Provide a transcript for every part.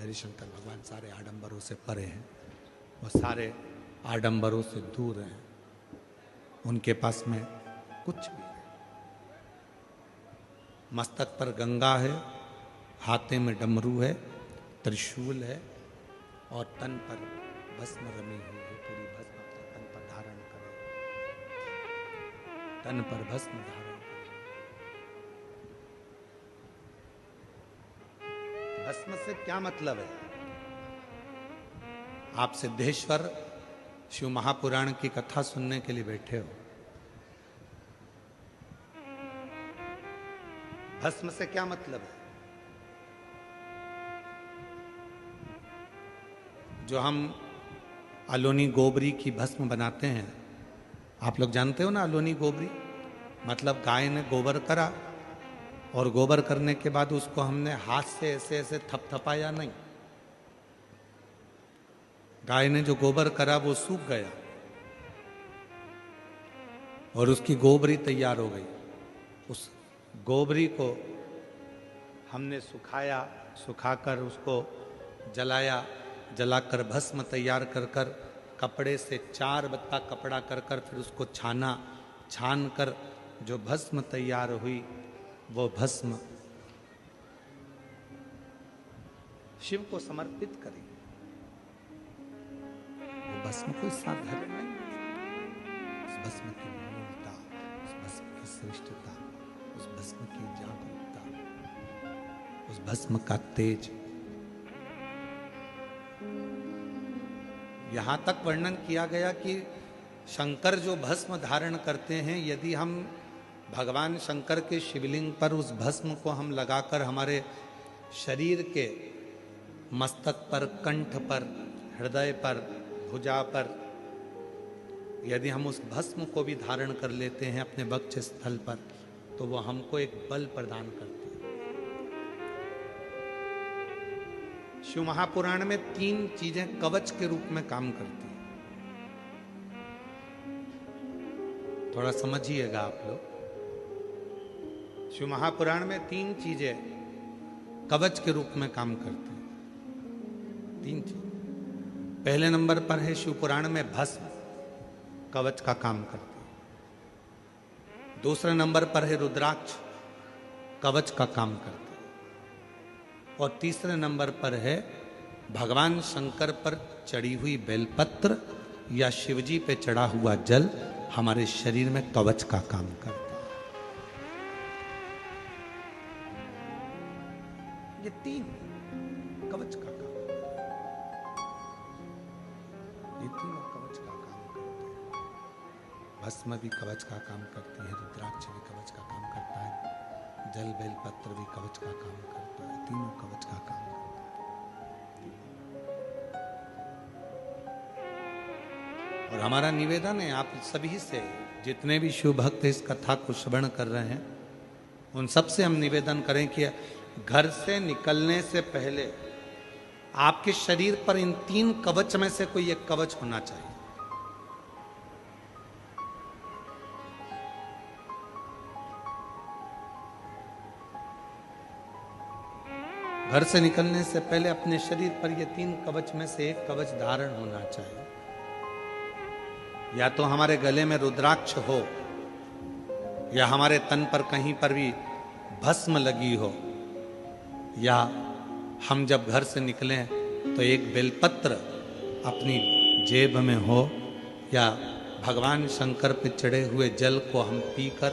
मेरे शंकर भगवान सारे आडंबरों से परे हैं, वो सारे आडंबरों से दूर हैं, उनके पास में कुछ भी नहीं। मस्तक पर गंगा है, हाथे में डमरू है, त्रिशूल है और तन पर भस्म रमी हुई है। पूरी भस्म अपने तन पर धारण करे, तन पर भस्म धारण करे। भस्म से क्या मतलब है? आप सिद्धेश्वर शिव महापुराण की कथा सुनने के लिए बैठे हो। भस्म से क्या मतलब है? जो हम अलोनी गोबरी की भस्म बनाते हैं, आप लोग जानते हो ना अलोनी गोबरी मतलब गाय ने गोबर करा और गोबर करने के बाद उसको हमने हाथ से ऐसे ऐसे थपथपाया नहीं। गाय ने जो गोबर करा वो सूख गया और उसकी गोबरी तैयार हो गई। उस गोबरी को हमने सुखाया, सुखाकर उसको जलाया, जलाकर भस्म तैयार कर कर कपड़े से 4 बत्ता कपड़ा कर कर फिर उसको छाना, छान कर जो भस्म तैयार हुई वो भस्म शिव को समर्पित करी। वो भस्म कोई साधारण नहीं, उस भस्म की मूलता, उस भस्म की श्रेष्ठता, उस भस्म की जागरूकता, उस भस्म का तेज। यहां तक वर्णन किया गया कि शंकर जो भस्म धारण करते हैं, यदि हम भगवान शंकर के शिवलिंग पर उस भस्म को हम लगाकर हमारे शरीर के मस्तक पर, कंठ पर, हृदय पर, भुजा पर यदि हम उस भस्म को भी धारण कर लेते हैं अपने वक्ष स्थल पर, तो वो हमको एक बल प्रदान करती है। शिव महापुराण में 3 चीजें कवच के रूप में काम करती हैं। थोड़ा समझिएगा आप लोग। शिव महापुराण में 3 चीजें कवच के रूप में काम करती हैं। 3 चीज। पहले नंबर पर है शिव पुराण में भस्म, कवच का काम करती है। दूसरे नंबर पर है रुद्राक्ष, कवच का काम करती है। और तीसरे नंबर पर है भगवान शंकर पर चढ़ी हुई बेलपत्र या शिवजी पे चढ़ा हुआ जल हमारे शरीर में कवच का काम करता है। ये 3 कवच का काम, ये 3 कवच का काम करते हैं। भस्म भी कवच का काम करती है, रुद्राक्ष भी कवच का काम करता है, जल बेलपत्र भी कवच का काम करता है, तीनों कवच का काम करता है। और हमारा निवेदन है आप सभी से, जितने भी शिव भक्त इस कथा को श्रवण कर रहे हैं, उन सब से हम निवेदन करें कि घर से निकलने से पहले आपके शरीर पर इन 3 कवच में से कोई एक कवच होना चाहिए। घर से निकलने से पहले अपने शरीर पर ये 3 कवच में से एक कवच धारण होना चाहिए। या तो हमारे गले में रुद्राक्ष हो, या हमारे तन पर कहीं पर भी भस्म लगी हो, या हम जब घर से निकलें तो एक बेलपत्र अपनी जेब में हो, या भगवान शंकर पे चढ़े हुए जल को हम पीकर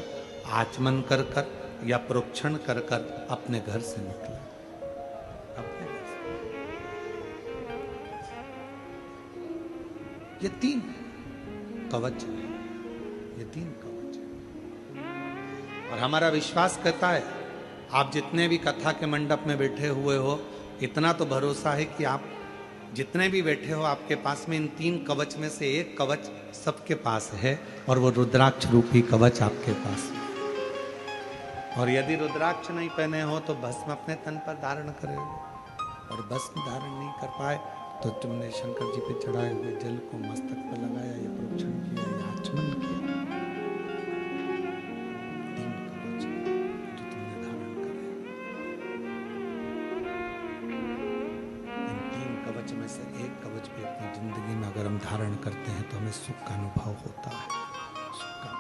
आचमन कर कर या प्रोक्षण कर कर अपने घर से निकलें। अपने घर से ये 3 कवच है, ये 3 कवच है। और हमारा विश्वास कहता है, आप जितने भी कथा के मंडप में बैठे हुए हो, इतना तो भरोसा है कि आप जितने भी बैठे हो, आपके पास में इन 3 कवच में से एक कवच सबके पास है, और वो रुद्राक्ष रूपी कवच आपके पास है। और यदि रुद्राक्ष नहीं पहने हो तो भस्म अपने तन पर धारण करें, और भस्म धारण नहीं कर पाए तो तुमने शंकर जी पे चढ़ाए हुए जल को मस्तक पर लगाया, या प्रोक्षण किया, या आचमन किया। 3 कवच जो तुमने धारण करे। धारण करते हैं तो हमें सुख का अनुभव होता है। सुख का,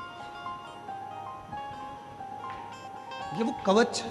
ये वो कवच